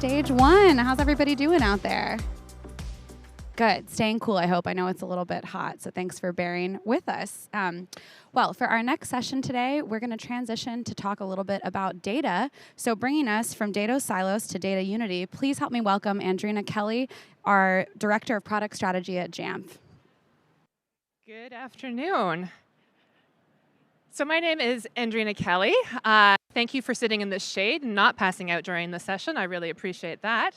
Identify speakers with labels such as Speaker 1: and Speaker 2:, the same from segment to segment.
Speaker 1: stage one. How's everybody doing out there? Good. Staying cool, I hope. I know it's a little bit hot, so thanks for bearing with us. Well, for our next session today, we're going to transition to talk a little bit about data. So bringing us from data silos to data unity, please help me welcome Andrina Kelly, our Director of Product Strategy at Jamf.
Speaker 2: Good afternoon. So my name is Andrina Kelly. Thank you for sitting in the shade and not passing out during the session. I really appreciate that.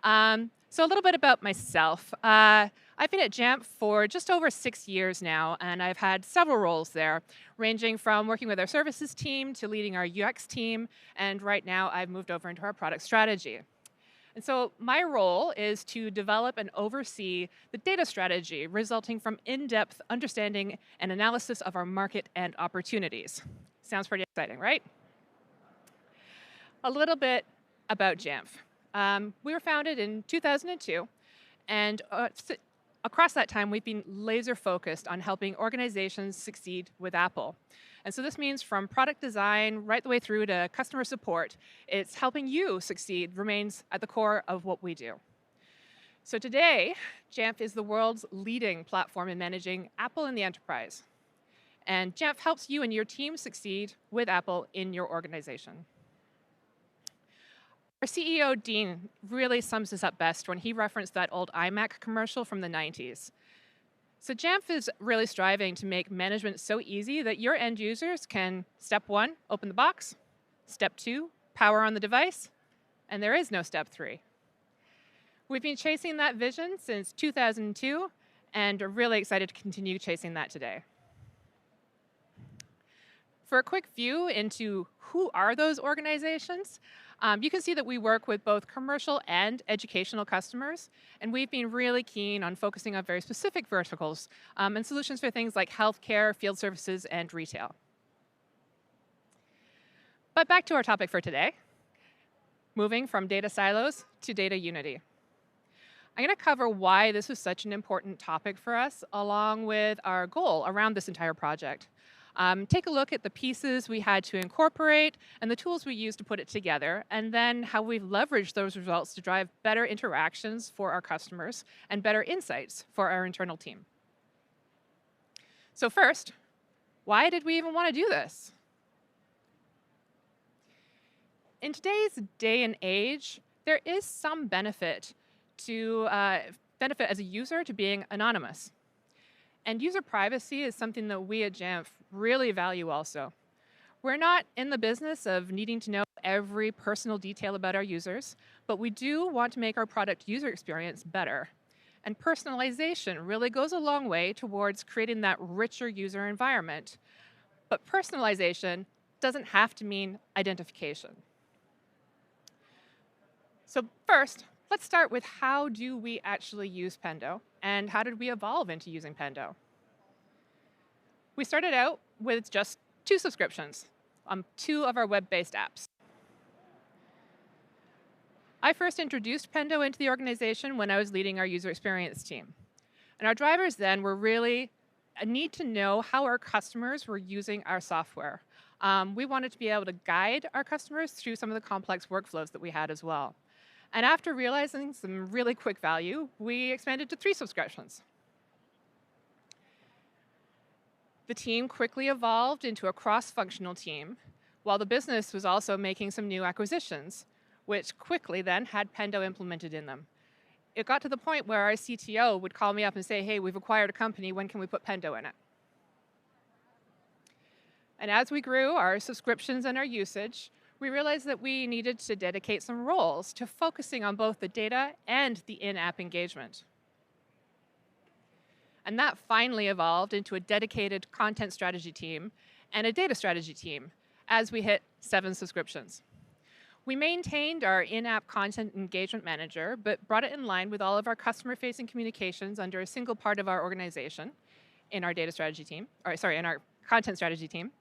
Speaker 2: So a little bit about myself. I've been at Jamf for just over 6 years now, and I've had several roles there, ranging from working with our services team to leading our UX team, and right now I've moved over into our product strategy. And so my role is to develop and oversee the data strategy resulting from in-depth understanding and analysis of our market and opportunities. Sounds pretty exciting, right? A little bit about Jamf. We were founded in 2002, and across that time, we've been laser focused on helping organizations succeed with Apple. And so this means from product design right the way through to customer support, it's helping you succeed remains at the core of what we do. So today, Jamf is the world's leading platform in managing Apple in the enterprise. And Jamf helps you and your team succeed with Apple in your organization. Our CEO, Dean, really sums this up best when he referenced that old iMac commercial from the 90s. So Jamf is really striving to make management so easy that your end users can, step 1, open the box, step 2, power on the device, and there is no step 3. We've been chasing that vision since 2002, and are really excited to continue chasing that today. For a quick view into who are those organizations, you can see that we work with both commercial and educational customers, and we've been really keen on focusing on very specific verticals and solutions for things like healthcare, field services, and retail. But back to our topic for today, moving from data silos to data unity. I'm going to cover why this was such an important topic for us, along with our goal around this entire project. Take a look at the pieces we had to incorporate and the tools we used to put it together, and then how we've leveraged those results to drive better interactions for our customers and better insights for our internal team. So first, why did we even want to do this? In today's day and age, there is some benefit as a user to being anonymous. And user privacy is something that we at Jamf really value also. We're not in the business of needing to know every personal detail about our users, but we do want to make our product user experience better. And personalization really goes a long way towards creating that richer user environment. But personalization doesn't have to mean identification. So first, let's start with how do we actually use Pendo, and how did we evolve into using Pendo? We started out with just 2 subscriptions on 2 of our web-based apps. I first introduced Pendo into the organization when I was leading our user experience team. And our drivers then were really a need to know how our customers were using our software. We wanted to be able to guide our customers through some of the complex workflows that we had as well. And after realizing some really quick value, we expanded to 3 subscriptions. The team quickly evolved into a cross-functional team, while the business was also making some new acquisitions, which quickly then had Pendo implemented in them. It got to the point where our CTO would call me up and say, hey, we've acquired a company, when can we put Pendo in it? And as we grew our subscriptions and our usage, we realized that we needed to dedicate some roles to focusing on both the data and the in-app engagement. And that finally evolved into a dedicated content strategy team and a data strategy team as we hit 7 subscriptions. We maintained our in-app content engagement manager, but brought it in line with all of our customer-facing communications under a single part of our organization in our data strategy team, in our content strategy team.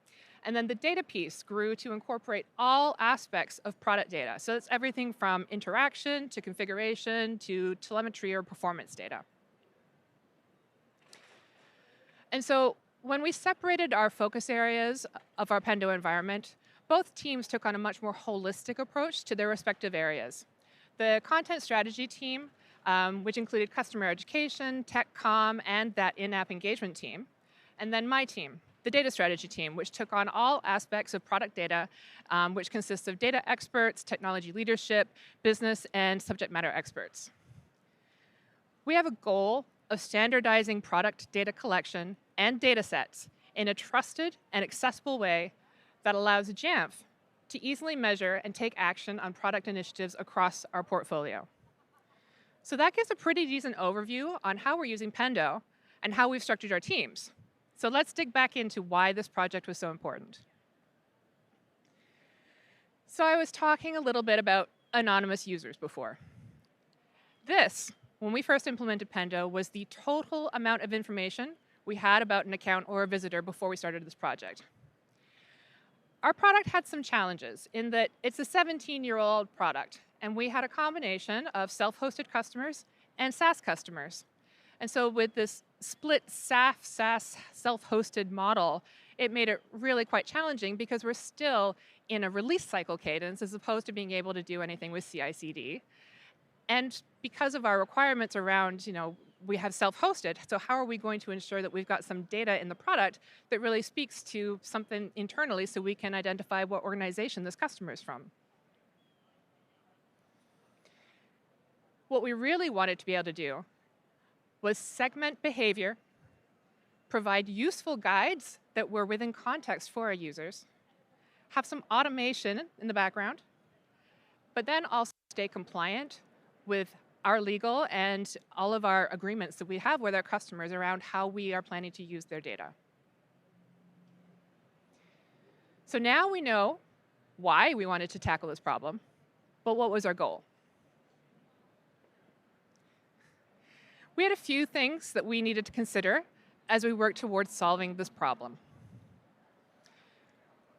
Speaker 2: And then the data piece grew to incorporate all aspects of product data. So it's everything from interaction to configuration to telemetry or performance data. And so when we separated our focus areas of our Pendo environment, both teams took on a much more holistic approach to their respective areas. the content strategy team, which included customer education, tech comm, and that in-app engagement team. And then my team, the data strategy team, which took on all aspects of product data, which consists of data experts, technology leadership, business, and subject matter experts. We have a goal of standardizing product data collection and data sets in a trusted and accessible way that allows Jamf to easily measure and take action on product initiatives across our portfolio. So that gives a pretty decent overview on how we're using Pendo and how we've structured our teams. So let's dig back into why this project was so important. So I was talking a little bit about anonymous users before. This, when we first implemented Pendo, was the total amount of information we had about an account or a visitor before we started this project. Our product had some challenges in that it's a 17-year-old product, and we had a combination of self-hosted customers and SaaS customers. And so with this split SaaS self-hosted model, it made it really quite challenging because we're still in a release cycle cadence as opposed to being able to do anything with CI/CD. And because of our requirements around, we have self-hosted, so how are we going to ensure that we've got some data in the product that really speaks to something internally so we can identify what organization this customer is from? What we really wanted to be able to do was segment behavior, provide useful guides that were within context for our users, have some automation in the background, but then also stay compliant with our legal and all of our agreements that we have with our customers around how we are planning to use their data. So now we know why we wanted to tackle this problem, but what was our goal? We had a few things that we needed to consider as we worked towards solving this problem.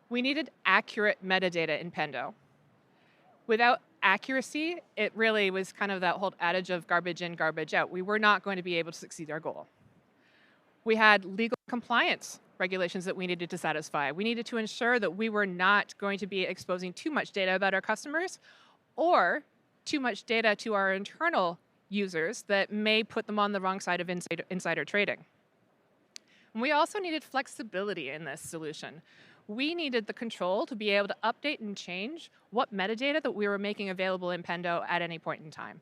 Speaker 2: We needed accurate metadata in Pendo. Without accuracy, it really was kind of that whole adage of garbage in, garbage out. We were not going to be able to succeed our goal. We had legal compliance regulations that we needed to satisfy. We needed to ensure that we were not going to be exposing too much data about our customers or too much data to our internal users that may put them on the wrong side of insider trading. And we also needed flexibility in this solution. We needed the control to be able to update and change what metadata that we were making available in Pendo at any point in time.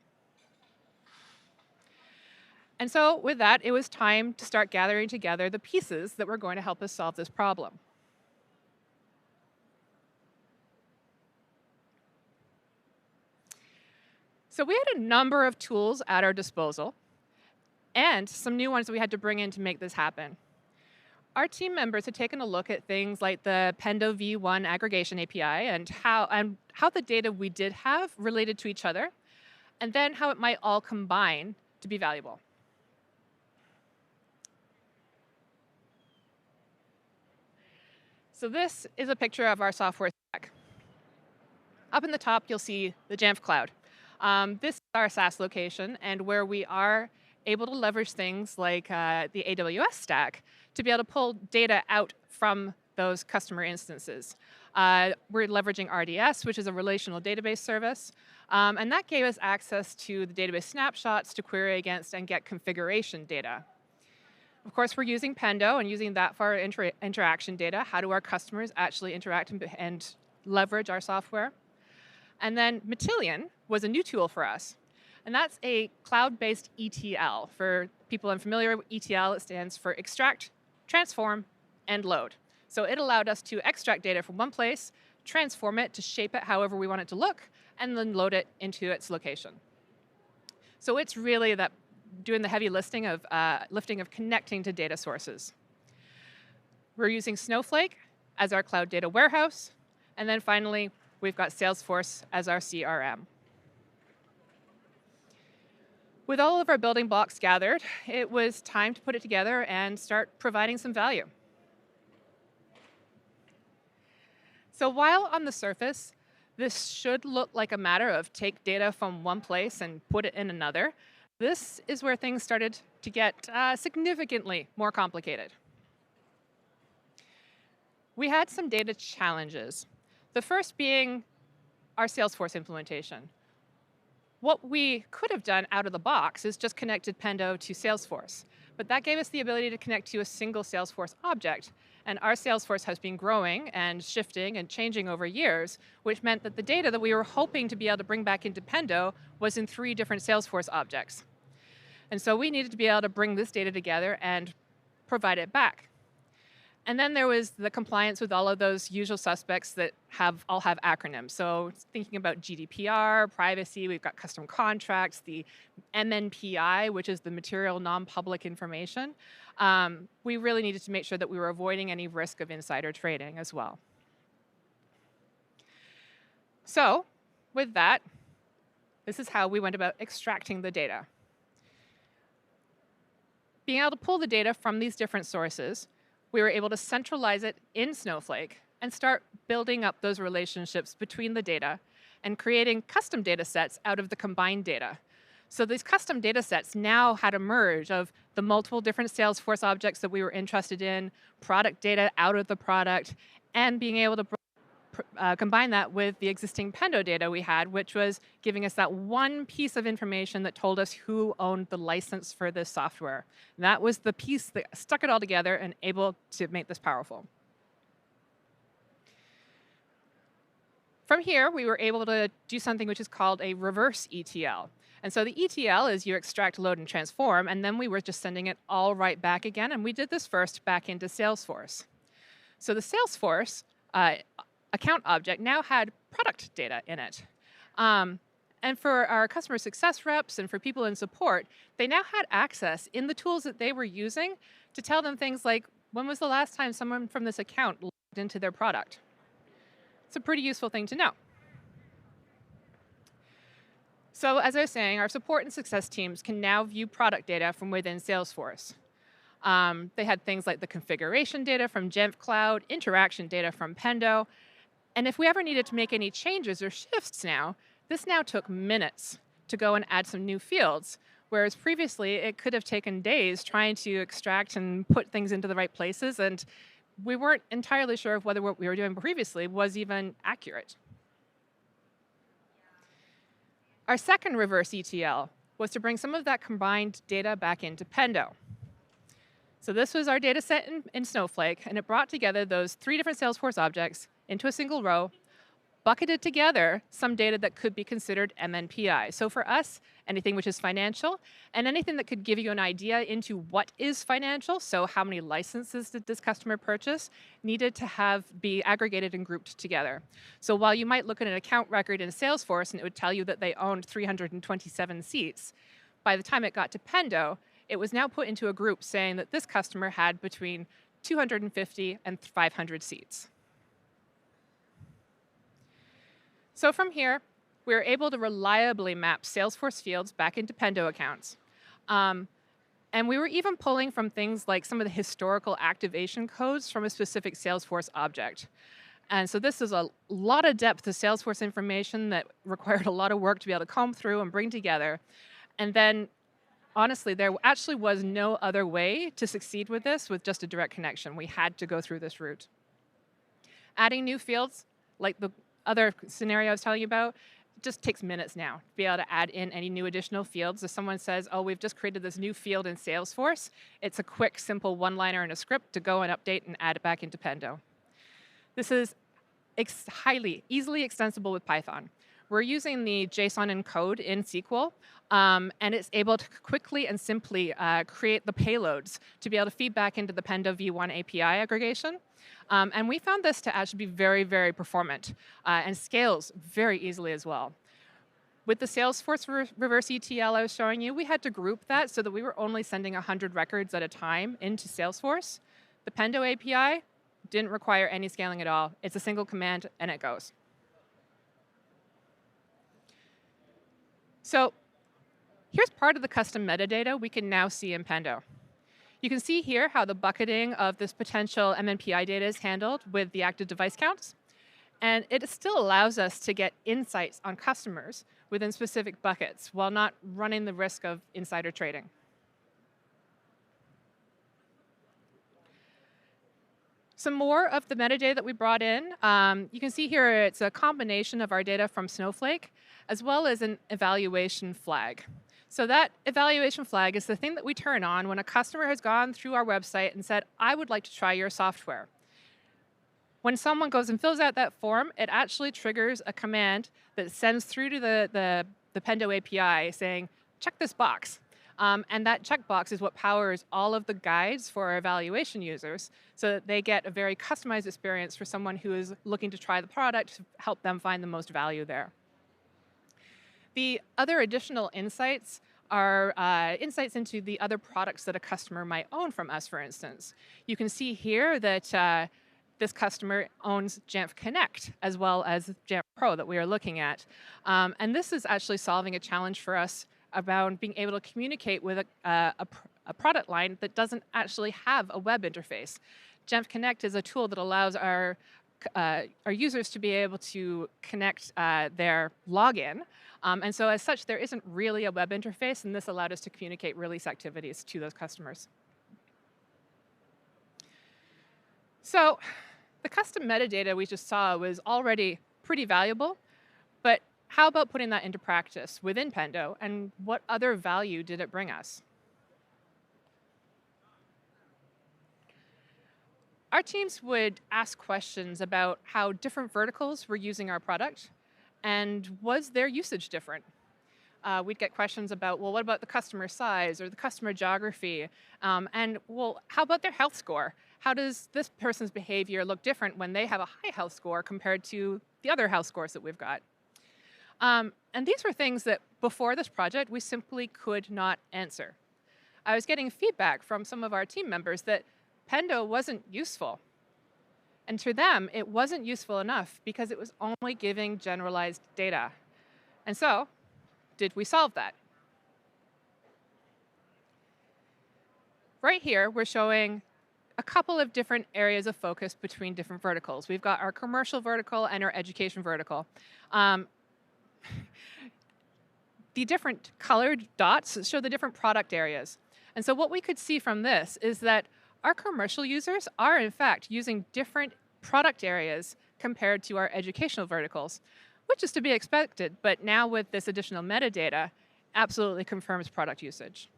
Speaker 2: And so with that, it was time to start gathering together the pieces that were going to help us solve this problem. So we had a number of tools at our disposal and some new ones that we had to bring in to make this happen. Our team members had taken a look at things like the Pendo v1 aggregation API and how the data we did have related to each other, and then how it might all combine to be valuable. So this is a picture of our software stack. Up in the top, you'll see the Jamf Cloud. This is our SaaS location, and where we are able to leverage things like the AWS stack to be able to pull data out from those customer instances. We're leveraging RDS, which is a relational database service, and that gave us access to the database snapshots to query against and get configuration data. Of course, we're using Pendo and using that for our interaction data. How do our customers actually interact and leverage our software? And then Matillion was a new tool for us. And that's a cloud-based ETL. For people unfamiliar with ETL, it stands for extract, transform, and load. So it allowed us to extract data from one place, transform it to shape it however we want it to look, and then load it into its location. So it's really that doing the heavy lifting of connecting to data sources. We're using Snowflake as our cloud data warehouse. And then finally, we've got Salesforce as our CRM. With all of our building blocks gathered, it was time to put it together and start providing some value. So while on the surface, this should look like a matter of take data from one place and put it in another, this is where things started to get significantly more complicated. We had some data challenges. The first being our Salesforce implementation. What we could have done out of the box is just connected Pendo to Salesforce. But that gave us the ability to connect to a single Salesforce object. And our Salesforce has been growing and shifting and changing over years, which meant that the data that we were hoping to be able to bring back into Pendo was in 3 different Salesforce objects. And so we needed to be able to bring this data together and provide it back. And then there was the compliance with all of those usual suspects that all have acronyms. So thinking about GDPR, privacy, we've got custom contracts, the MNPI, which is the material non-public information. We really needed to make sure that we were avoiding any risk of insider trading as well. So with that, this is how we went about extracting the data. Being able to pull the data from these different sources, we were able to centralize it in Snowflake and start building up those relationships between the data and creating custom data sets out of the combined data. So these custom data sets now had a merge of the multiple different Salesforce objects that we were interested in, product data out of the product, and being able to combine that with the existing Pendo data we had, which was giving us that one piece of information that told us who owned the license for this software. That was the piece that stuck it all together and able to make this powerful. From here, we were able to do something which is called a reverse ETL. And so the ETL is you extract, load, and transform, and then we were just sending it all right back again, and we did this first back into Salesforce. So the Salesforce account object now had product data in it. And for our customer success reps and for people in support, they now had access in the tools that they were using to tell them things like, when was the last time someone from this account logged into their product? It's a pretty useful thing to know. So as I was saying, our support and success teams can now view product data from within Salesforce. They had things like the configuration data from Jamf Cloud, interaction data from Pendo, and if we ever needed to make any changes or shifts now, this now took minutes to go and add some new fields, whereas previously it could have taken days trying to extract and put things into the right places, and we weren't entirely sure of whether what we were doing previously was even accurate. Our second reverse ETL was to bring some of that combined data back into Pendo. So this was our data set in Snowflake, and it brought together those 3 different Salesforce objects into a single row, bucketed together some data that could be considered MNPI. So for us, anything which is financial, and anything that could give you an idea into what is financial, so how many licenses did this customer purchase, needed to be aggregated and grouped together. So while you might look at an account record in Salesforce and it would tell you that they owned 327 seats, by the time it got to Pendo, it was now put into a group saying that this customer had between 250 and 500 seats. So from here, we were able to reliably map Salesforce fields back into Pendo accounts. And we were even pulling from things like some of the historical activation codes from a specific Salesforce object. And so this is a lot of depth to Salesforce information that required a lot of work to be able to comb through and bring together. And then, honestly, there actually was no other way to succeed with this with just a direct connection. We had to go through this route. Adding new fields, like the other scenario I was telling you about, just takes minutes now to be able to add in any new additional fields. If someone says, oh, we've just created this new field in Salesforce, it's a quick, simple one-liner in a script to go and update and add it back into Pendo. This is highly, easily extensible with Python. We're using the JSON encode in SQL, and it's able to quickly and simply create the payloads to be able to feed back into the Pendo v1 API aggregation. And we found this to actually be very, very performant and scales very easily as well. With the Salesforce reverse ETL I was showing you, we had to group that so that we were only sending 100 records at a time into Salesforce. The Pendo API didn't require any scaling at all. It's a single command, and it goes. So here's part of the custom metadata we can now see in Pendo. You can see here how the bucketing of this potential MNPI data is handled with the active device counts. And it still allows us to get insights on customers within specific buckets while not running the risk of insider trading. Some more of the metadata that we brought in. You can see here it's a combination of our data from Snowflake, as well as an evaluation flag. So that evaluation flag is the thing that we turn on when a customer has gone through our website and said, I would like to try your software. When someone goes and fills out that form, it actually triggers a command that sends through to the Pendo API saying, check this box. And that checkbox is what powers all of the guides for our evaluation users so that they get a very customized experience for someone who is looking to try the product to help them find the most value there. The other additional insights are insights into the other products that a customer might own from us, for instance. You can see here that this customer owns Jamf Connect as well as Jamf Pro that we are looking at. And this is actually solving a challenge for us about being able to communicate with a product line that doesn't actually have a web interface. Jamf Connect is a tool that allows our users to be able to connect their login. And so as such, there isn't really a web interface, and this allowed us to communicate release activities to those customers. So the custom metadata we just saw was already pretty valuable, but how about putting that into practice within Pendo, and what other value did it bring us? Our teams would ask questions about how different verticals were using our product, and was their usage different? We'd get questions about, well, what about the customer size or the customer geography? And, well, how about their health score? How does this person's behavior look different when they have a high health score compared to the other health scores that we've got? And these were things that, before this project, we simply could not answer. I was getting feedback from some of our team members that Pendo wasn't useful. And to them, it wasn't useful enough because it was only giving generalized data. And so, did we solve that? Right here, we're showing a couple of different areas of focus between different verticals. We've got our commercial vertical and our education vertical. The different colored dots show the different product areas. And so what we could see from this is that our commercial users are, in fact, using different product areas compared to our educational verticals, which is to be expected, but now with this additional metadata, absolutely confirms product usage.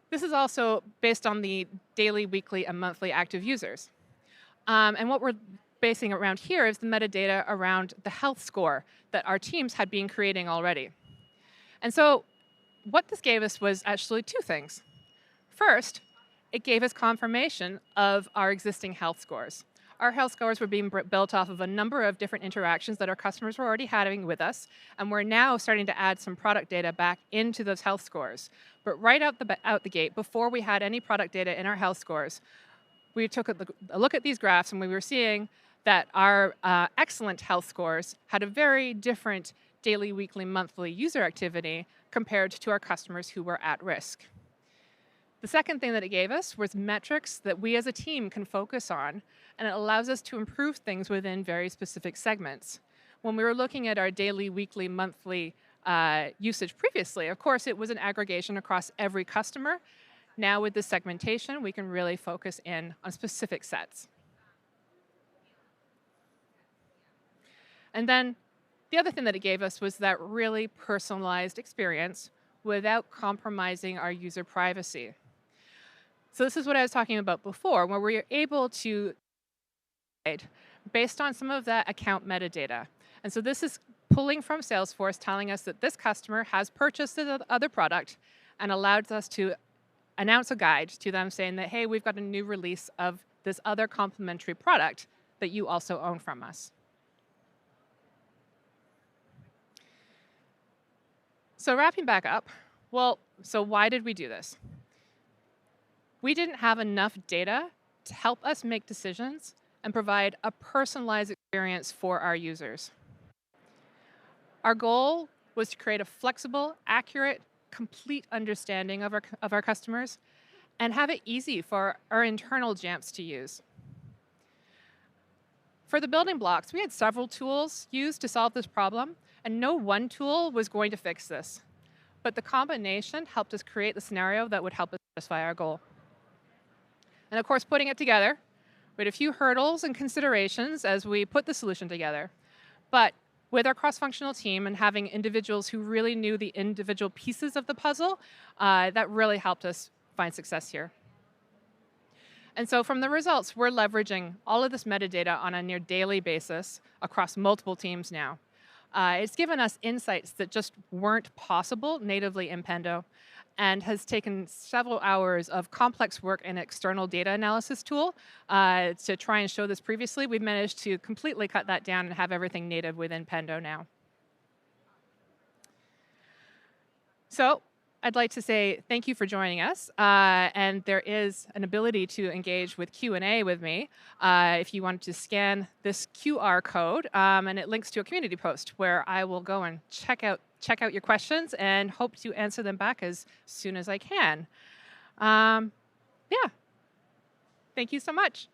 Speaker 2: This is also based on the daily, weekly, and monthly active users. And what we're basing around here is the metadata around the health score that our teams had been creating already. And so what this gave us was actually two things. First, it gave us confirmation of our existing health scores. Our health scores were being built off of a number of different interactions that our customers were already having with us, and we're now starting to add some product data back into those health scores. But right out the gate, before we had any product data in our health scores, we took a look at these graphs, and we were seeing that our excellent health scores had a very different daily, weekly, monthly user activity compared to our customers who were at risk. The second thing that it gave us was metrics that we as a team can focus on, and it allows us to improve things within very specific segments. When we were looking at our daily, weekly, monthly usage previously, of course, it was an aggregation across every customer. Now with this segmentation, we can really focus in on specific sets. And then the other thing that it gave us was that really personalized experience without compromising our user privacy. So this is what I was talking about before, where we're able to based on some of that account metadata. And so this is pulling from Salesforce, telling us that this customer has purchased the other product and allows us to announce a guide to them saying that, hey, we've got a new release of this other complementary product that you also own from us. So wrapping back up, well, so why did we do this? We didn't have enough data to help us make decisions and provide a personalized experience for our users. Our goal was to create a flexible, accurate, complete understanding of our customers and have it easy for our internal Jamfs to use. For the building blocks, we had several tools used to solve this problem, and no one tool was going to fix this. But the combination helped us create the scenario that would help us satisfy our goal. And of course, putting it together, we had a few hurdles and considerations as we put the solution together. But with our cross-functional team and having individuals who really knew the individual pieces of the puzzle, that really helped us find success here. And so from the results, we're leveraging all of this metadata on a near daily basis across multiple teams now. It's given us insights that just weren't possible natively in Pendo, and has taken several hours of complex work in an external data analysis tool to try and show this previously. We've managed to completely cut that down and have everything native within Pendo now. So I'd like to say thank you for joining us. And there is an ability to engage with Q&A with me if you wanted to scan this QR code. And it links to a community post where I will go and check out your questions and hope to answer them back as soon as I can. Yeah. Thank you so much.